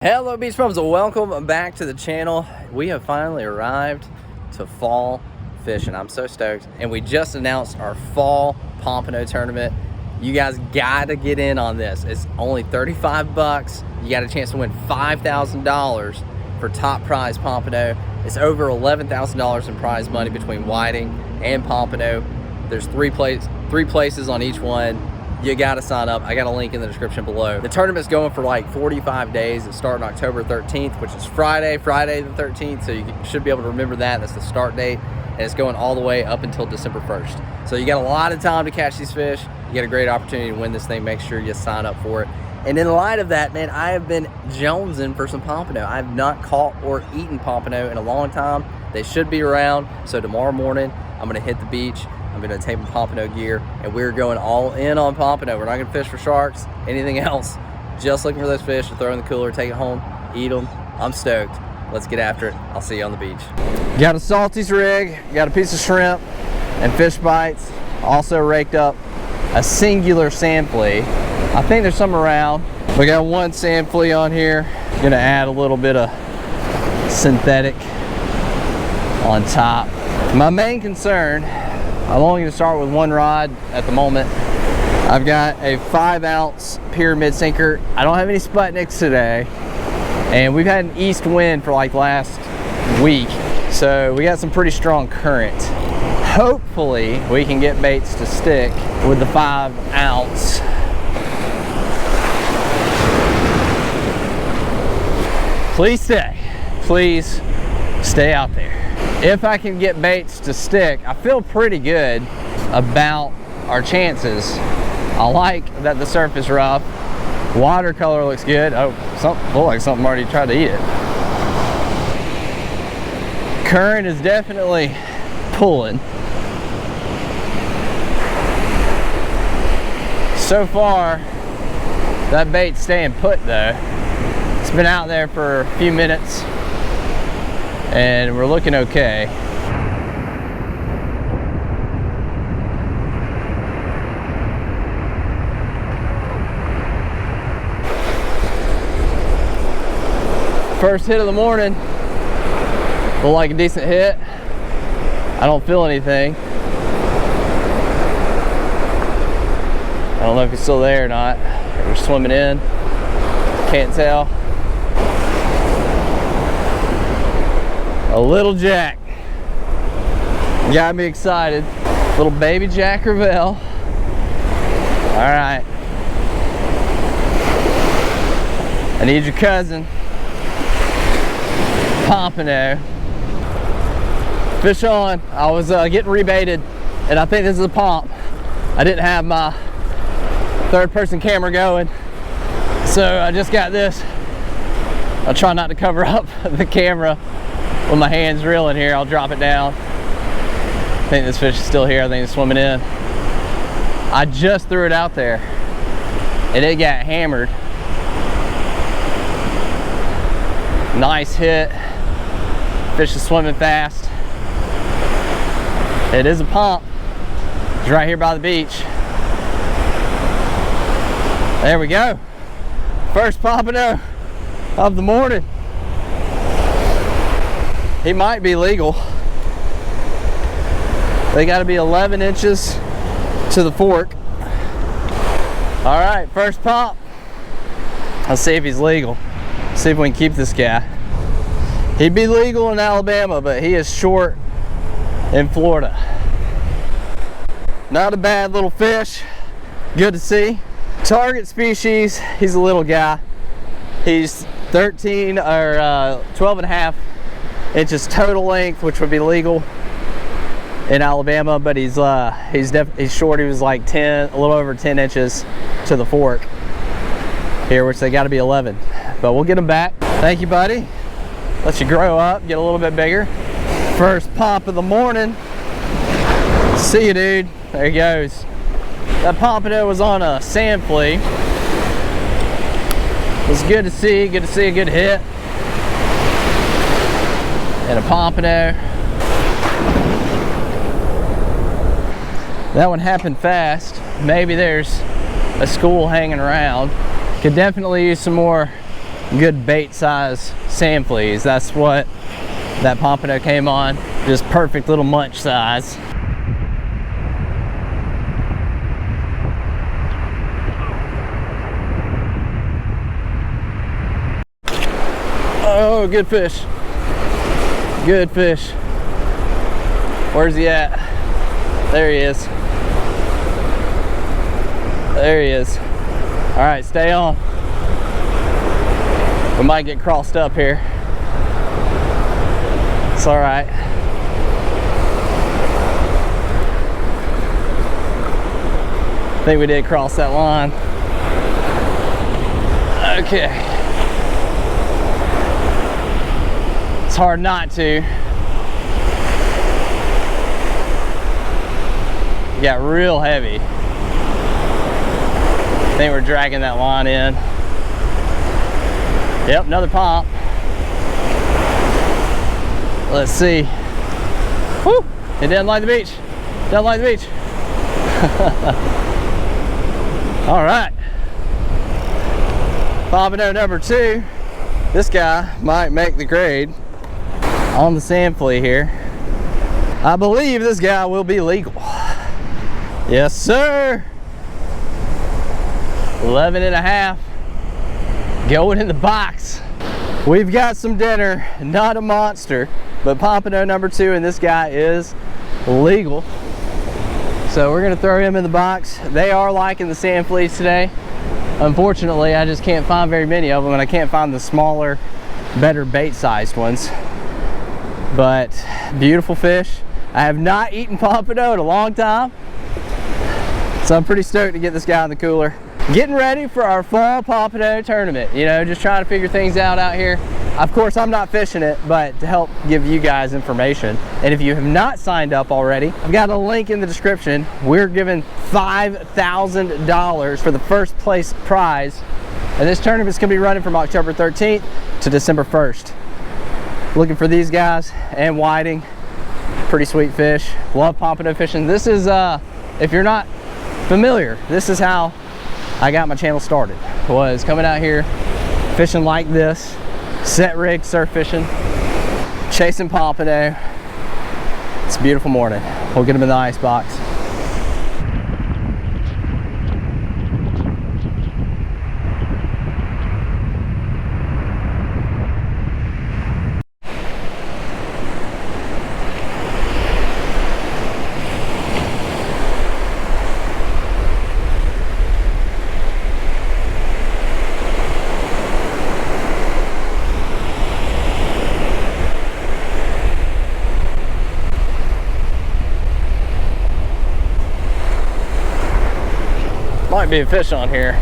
Hello beach bums, welcome back to the channel. We have finally arrived to fall fishing. I'm so stoked. And we just announced our fall pompano tournament. You guys gotta get in on this. It's only 35 bucks. You got a chance to win $5,000 for top prize pompano. It's over $11,000 in prize money between whiting and pompano. There's three places on each one. You gotta sign up. I got a link in the description below. The tournament's going for like 45 days. It starts on October 13th, which is Friday the 13th. So you should be able to remember that. That's the start date. And it's going all the way up until December 1st. So you got a lot of time to catch these fish. You got a great opportunity to win this thing. Make sure you sign up for it. And in light of that, man, I have been jonesing for some pompano. I have not caught or eaten pompano in a long time. They should be around. So tomorrow morning, I'm gonna hit the beach. I'm gonna take my pompano gear and we're going all in on pompano. We're not gonna fish for sharks, anything else. Just looking for those fish to throw in the cooler, take it home, eat them. I'm stoked. Let's get after it. I'll see you on the beach. Got a Salty's rig, got a piece of shrimp and fish bites. Also raked up a singular sand flea. I think there's some around. We got one sand flea on here. Gonna add a little bit of synthetic on top. My main concern, I'm only going to start with one rod at the moment. I've got a 5-ounce pyramid sinker. I don't have any Sputniks today. And we've had an east wind for like last week. So we got some pretty strong current. Hopefully we can get baits to stick with the 5-ounce. Please stay. Please stay out there. If I can get baits to stick, I feel pretty good about our chances. I like that the surf is rough. Watercolor looks good. Oh, looks like something already tried to eat it. Current is definitely pulling. So far, that bait's staying put though. It's been out there for a few minutes and we're looking okay. First hit of the morning, looked like a decent hit. I don't feel anything. I don't know if he's still there or not. We're swimming in, can't tell. A little jack. Got me excited. Little baby Jack Revell. All right. I need your cousin. Pompano. Fish on. I was getting rebaited and I think this is a pomp. I didn't have my third-person camera going. So I just got this. I'll try not to cover up the camera. With my hands reeling here, I'll drop it down. I think this fish is still here. I think it's swimming in. I just threw it out there and it got hammered. Nice hit. Fish is swimming fast. It is a pomp. It's right here by the beach. There we go. First pompano of the morning. He might be legal. They got to be 11 inches to the fork. All right, first pop. Let's see if he's legal. See if we can keep this guy. He'd be legal in Alabama, but he is short in Florida. Not a bad little fish. Good to see. Target species, he's a little guy. He's 13 or 12 and a half inches total length, which would be legal in Alabama, but he's short. He was like 10, a little over 10 inches to the fork here, which they got to be 11. But we'll get him back. Thank you, buddy. Let you grow up, get a little bit bigger. First pop of the morning. See you, dude. There he goes. That pompano was on a sand flea. It was good to see a good hit. And a pompano. That one happened fast. Maybe there's a school hanging around. Could definitely use some more good bait size sand fleas. That's what that pompano came on. Just perfect little munch size. Oh, good fish. Good fish. Where's he at? There he is. There he is. All right, stay on. We might get crossed up here. It's all right. I think we did cross that line. Okay. It's hard not to. It got real heavy. I think we're dragging that line in. Yep, another pomp. Let's see. Woo! It doesn't like the beach. Doesn't like the beach. All right. Pompano number 2. This guy might make the grade on the sand flea here. I believe this guy will be legal. Yes, sir. 11.5. Going in the box. We've got some dinner. Not a monster, but pompano number 2, and this guy is legal. So we're gonna throw him in the box. They are liking the sand fleas today. Unfortunately, I just can't find very many of them, and I can't find the smaller, better bait-sized ones. But beautiful fish. I have not eaten pompano in a long time, so I'm pretty stoked to get this guy in the cooler. Getting ready for our fall pompano tournament. You know, just trying to figure things out here. Of course, I'm not fishing it, but to help give you guys information. And if you have not signed up already, I've got a link in the description. We're giving $5,000 for the first place prize. And this tournament's gonna be running from October 13th to December 1st. Looking for these guys and whiting. Pretty sweet fish. Love pompano fishing. This is, if you're not familiar, this is how I got my channel started. Was coming out here fishing like this, set rig surf fishing, chasing pompano. It's a beautiful morning. We'll get them in the ice box. Might be a fish on here.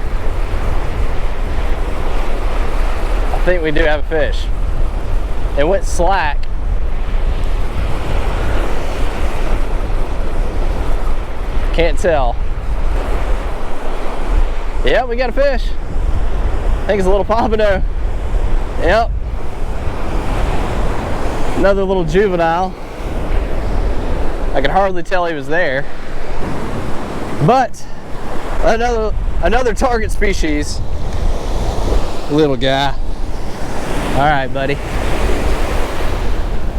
I think we do have a fish. It went slack. Can't tell. Yep, we got a fish. I think it's a little pompano. Yep. Another little juvenile. I could hardly tell he was there. But another target species. Little guy. All right, buddy.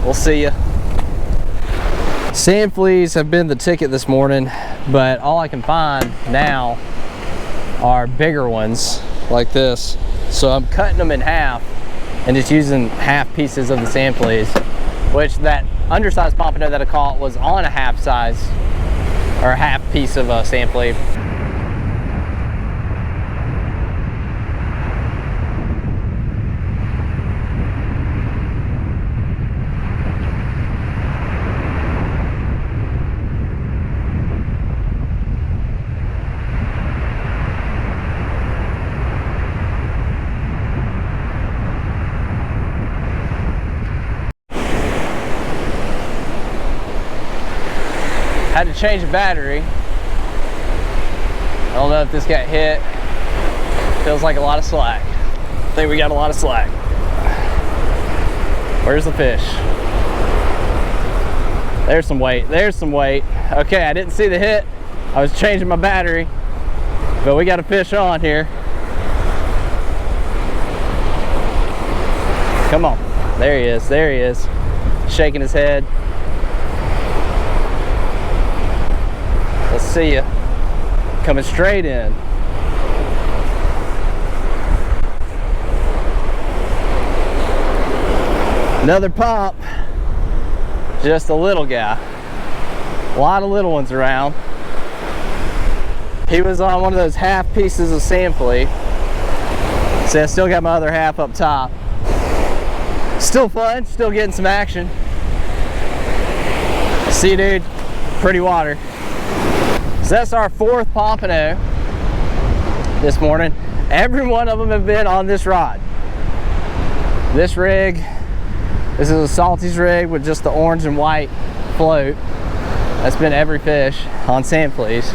We'll see ya. Sand fleas have been the ticket this morning, but all I can find now are bigger ones like this. So I'm cutting them in half and just using half pieces of the sand fleas, which that undersized pompano that I caught was on a half size or a half piece of a sand flea. Had to change the battery. I don't know if this got hit. Feels like a lot of slack. I think we got a lot of slack. Where's the fish? There's some weight. There's some weight. Okay, I didn't see the hit. I was changing my battery, but we got a fish on here. Come on. There he is. There he is. Shaking his head. Let's see ya. Coming straight in. Another pop. Just a little guy. A lot of little ones around. He was on one of those half pieces of sand flea. See, I still got my other half up top. Still fun, still getting some action. See, dude, pretty water. So that's our 4th pompano this morning. Every one of them have been on this rod. This rig, this is a Salty's rig with just the orange and white float. That's been every fish on sand fleas.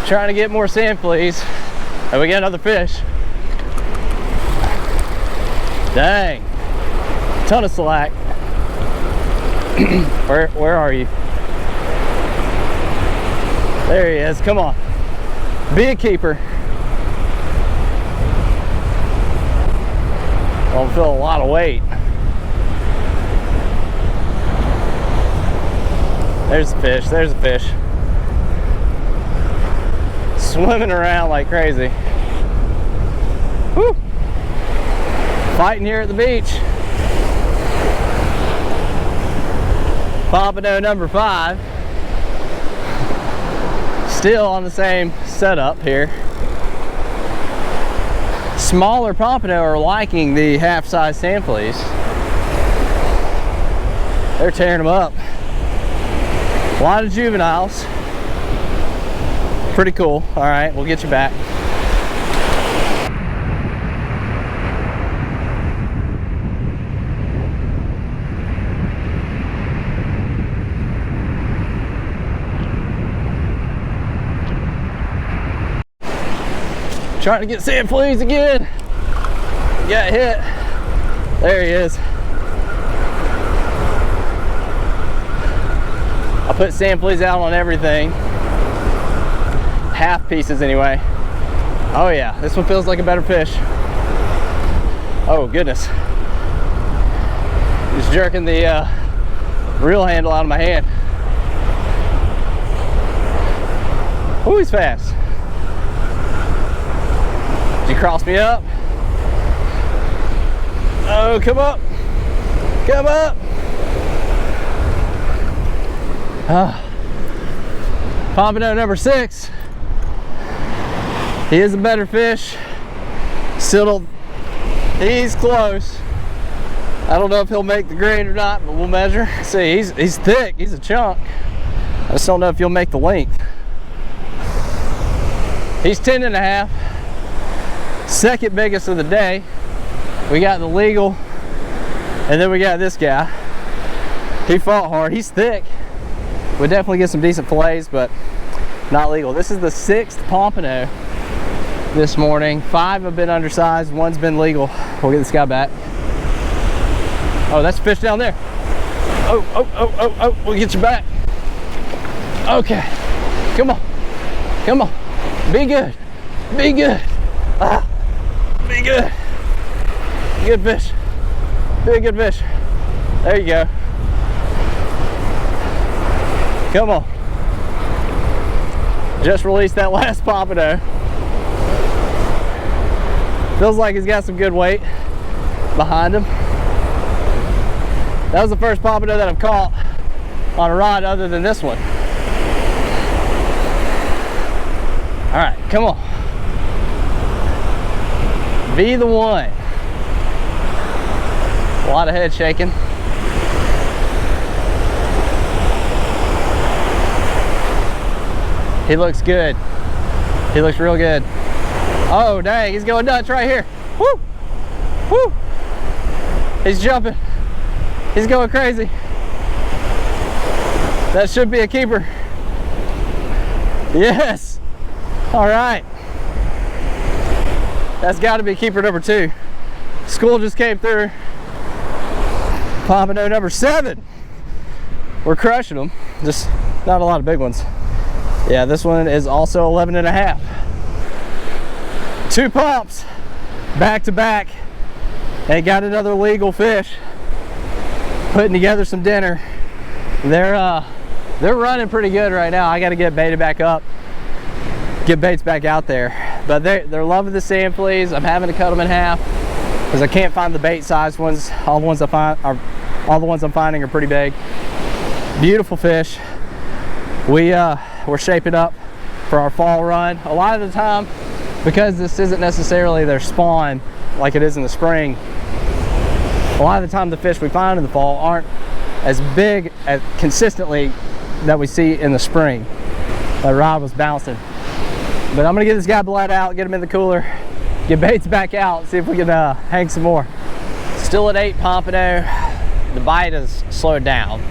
Trying to get more sand fleas. And we got another fish. Dang. Ton of slack. Where are you? There he is. Come on. Be a keeper. I'll feel a lot of weight. There's a fish. There's a fish. Swimming around like crazy. Woo! Fighting here at the beach. Pompano number 5. Still on the same setup here. Smaller pompano are liking the half-size sand fleas. They're tearing them up. A lot of juveniles. Pretty cool. All right, we'll get you back. Trying to get sand fleas again. Got hit. There he is. I put sand fleas out on everything. Half pieces anyway. Oh yeah, this one feels like a better fish. Oh goodness. Just jerking the reel handle out of my hand. Oh, he's fast. Did you cross me up? Oh, come up. Come up. Pompano number 6. He is a better fish. Still, he's close. I don't know if he'll make the grade or not, but we'll measure. See, he's thick. He's a chunk. I just don't know if he'll make the length. He's 10.5. Second biggest of the day. We got the legal, and then we got this guy. He fought hard. He's thick. We'll definitely get some decent fillets, but not legal. This is the 6th pompano this morning. 5 have been undersized, 1's been legal. We'll get this guy back. Oh, that's a fish down there. Oh, we'll get you back. Okay, come on, come on. Be good, be good. Be good. Good fish. Be a good fish. There you go. Come on. Just released that last pompano. Feels like he's got some good weight behind him. That was the first pompano that I've caught on a rod other than this one. All right, come on. Be the one. A lot of head shaking. He looks good. He looks real good. Oh, dang, he's going nuts right here. Woo! Woo! He's jumping. He's going crazy. That should be a keeper. Yes. All right, that's got to be keeper number 2. School just came through. Pompano number 7. We're crushing them, just not a lot of big ones. Yeah, this one is also 11 and a half. 2 pumps back to back, and got another legal fish. Putting together some dinner. They're running pretty good right now. I got to get baited back up, get baits back out there. But they're loving the sand fleas. I'm having to cut them in half because I can't find the bait size ones. All the ones I'm finding are pretty big. Beautiful fish. We're shaping up for our fall run. A lot of the time, because this isn't necessarily their spawn like it is in the spring, a lot of the time the fish we find in the fall aren't as big as consistently that we see in the spring. That rod was bouncing. But I'm gonna get this guy bled out, get him in the cooler, get baits back out, see if we can hang some more. Still at 8 pompano. The bite has slowed down.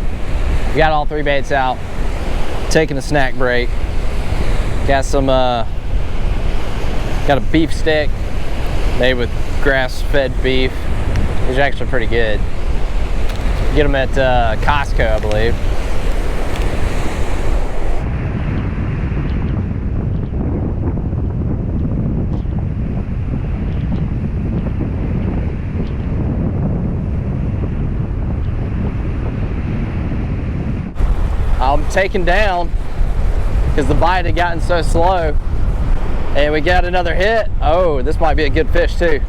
We got all 3 baits out, taking a snack break. Got some, got a beef stick made with grass-fed beef. These are actually pretty good. Get them at Costco, I believe. I'm taking down because the bite had gotten so slow, and we got another hit. Oh, this might be a good fish too.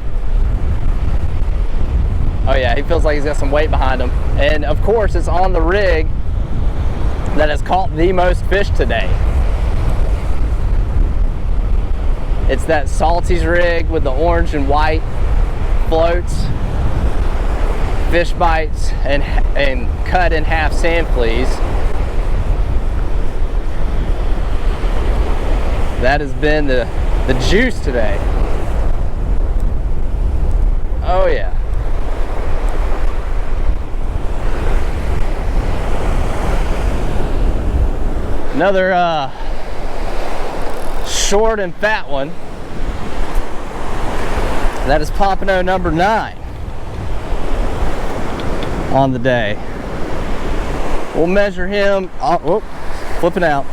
Oh yeah, he feels like he's got some weight behind him. And of course, it's on the rig that has caught the most fish today. It's that Salty's rig with the orange and white floats, fish bites, and cut in half sand fleas. That has been the juice today. Oh yeah. Another short and fat one. That is pompano number 9 on the day. We'll measure him. Oh, flipping out.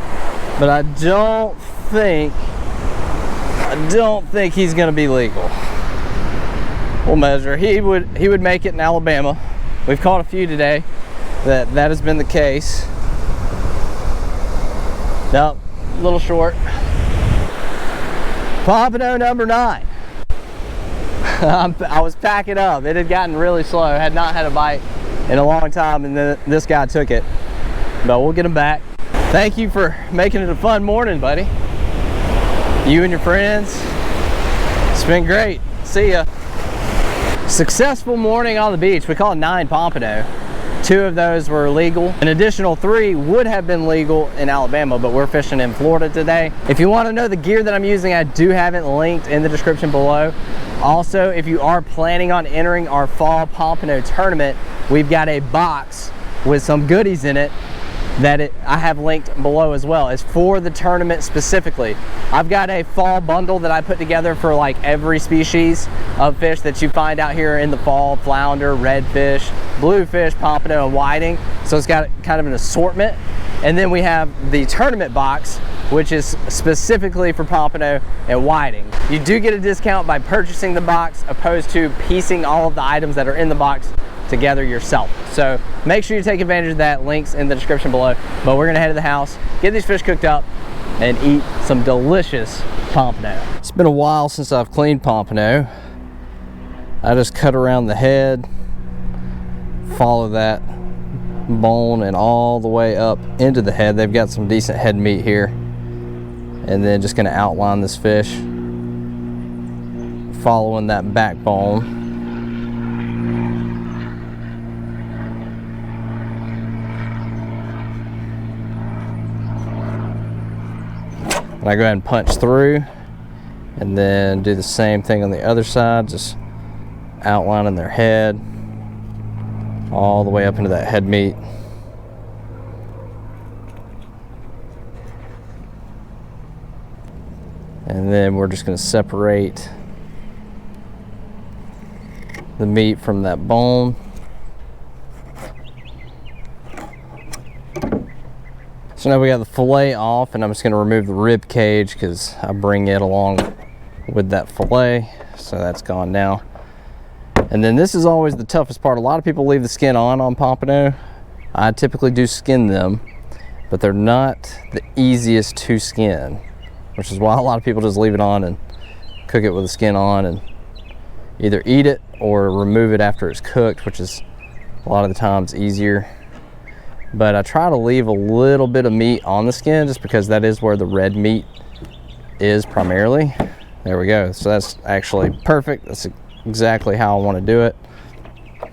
But I don't think he's going to be legal. We'll measure. He would make it in Alabama. We've caught a few today that has been the case. Nope, a little short. Pompano number 9. I was packing up. It had gotten really slow. I had not had a bite in a long time, and then this guy took it. But we'll get him back. Thank you for making it a fun morning, buddy. You and your friends. It's been great. See ya. Successful morning on the beach. We caught 9 pompano. 2 of those were legal. An additional 3 would have been legal in Alabama, but we're fishing in Florida today. If you want to know the gear that I'm using, I do have it linked in the description below. Also, if you are planning on entering our fall pompano tournament, we've got a box with some goodies in it that I have linked below as well. It's for the tournament specifically. I've got a fall bundle that I put together for like every species of fish that you find out here in the fall: flounder, redfish, bluefish, pompano, and whiting. So it's got kind of an assortment. And then we have the tournament box, which is specifically for pompano and whiting. You do get a discount by purchasing the box, opposed to piecing all of the items that are in the box together yourself. So make sure you take advantage of that. Links in the description below. But we're gonna head to the house, get these fish cooked up, and eat some delicious pompano. It's been a while since I've cleaned pompano. I just cut around the head, follow that bone and all the way up into the head. They've got some decent head meat here. And then just gonna outline this fish following that backbone. And I go ahead and punch through, and then do the same thing on the other side, just outlining their head all the way up into that head meat. And then we're just gonna separate the meat from that bone. So now we got the fillet off, and I'm just gonna remove the rib cage because I bring it along with that fillet. So that's gone now. And then this is always the toughest part. A lot of people leave the skin on pompano. I typically do skin them, but they're not the easiest to skin, which is why a lot of people just leave it on and cook it with the skin on and either eat it or remove it after it's cooked, which is a lot of the times easier. But I try to leave a little bit of meat on the skin just because that is where the red meat is primarily. There we go. So that's actually perfect. That's exactly how I want to do it.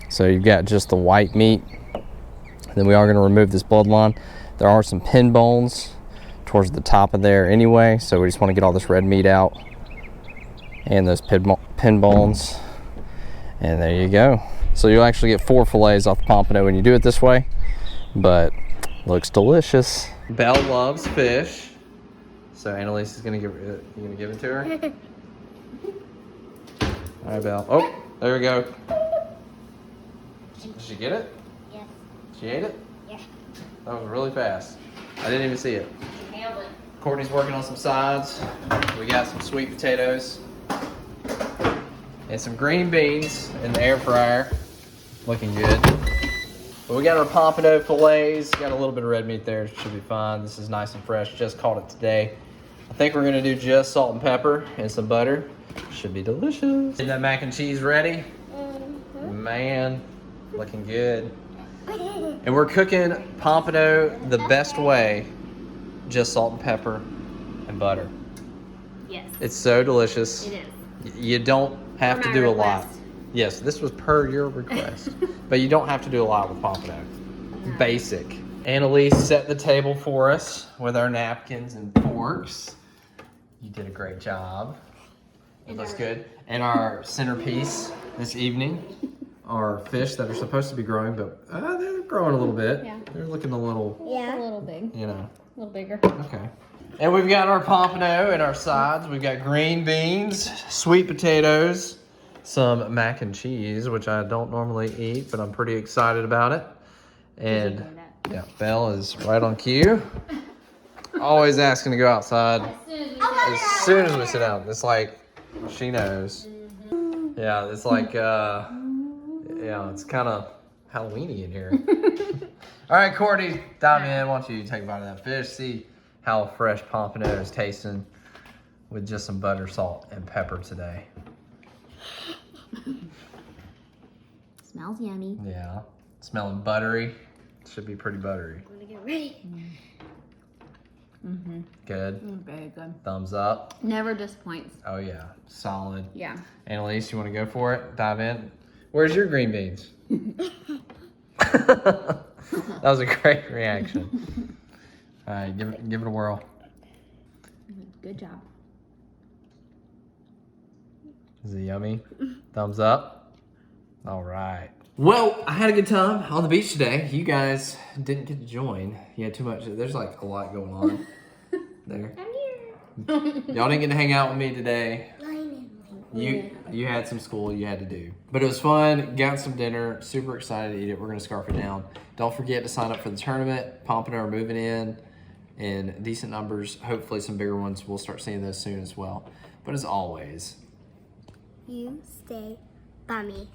So you've got just the white meat. Then we are going to remove this bloodline. There are some pin bones towards the top of there anyway, so we just want to get all this red meat out and those pin bones. And there you go. So you'll actually get 4 fillets off the pompano when you do it this way, but looks delicious. Belle loves fish, so Annalise is going to give it to her. All right, Belle. Oh, there we go. Did she get it? Yes. She ate it? Yeah. That was really fast. I didn't even see it. She nailed it. Courtney's working on some sides. We got some sweet potatoes and some green beans in the air fryer. Looking good. But we got our pompano fillets. Got a little bit of red meat there. Should be fine. This is nice and fresh. Just caught it today. I think we're gonna do just salt and pepper and some butter. Should be delicious. Is that mac and cheese ready? Mm-hmm. Man, looking good. And we're cooking pompano the best way, just salt and pepper and butter. Yes. It's so delicious. It is. You don't have to do a lot. Yes, this was per your request. But you don't have to do a lot with pompano. No. Basic. Annalise set the table for us with our napkins and forks. You did a great job. It looks good. And our centerpiece this evening are fish that are supposed to be growing, but they're growing a little bit. Yeah. They're looking a little, a little big. you know. A little bigger. Okay. And we've got our pompano and our sides. We've got green beans, sweet potatoes, some mac and cheese, which I don't normally eat, but I'm pretty excited about it. And yeah, Belle is right on cue. Always asking to go outside as soon as we sit down. It's like she knows. Yeah, it's like yeah, it's kind of Halloween-y in here. All right, Courtney, dive in. Why don't you take a bite of that fish? See how fresh pompano is tasting with just some butter, salt, and pepper today. Smells yummy. Yeah, smelling buttery. Should be pretty buttery. I'm gonna get ready. Mm-hmm. Good. Very good. Thumbs up. Never disappoints. Oh yeah, solid. Yeah. Annalise, you want to go for it? Dive in. Where's your green beans? That was a great reaction. All right, give it a whirl. Good job. Is it yummy? Thumbs up. All right. Well, I had a good time on the beach today. You guys didn't get to join. You had too much. There's like a lot going on there. I'm here. Y'all didn't get to hang out with me today. You had some school you had to do. But it was fun. Got some dinner. Super excited to eat it. We're going to scarf it down. Don't forget to sign up for the tournament. Pompano are moving in decent numbers. Hopefully some bigger ones. We'll start seeing those soon as well. But as always, You stay by me.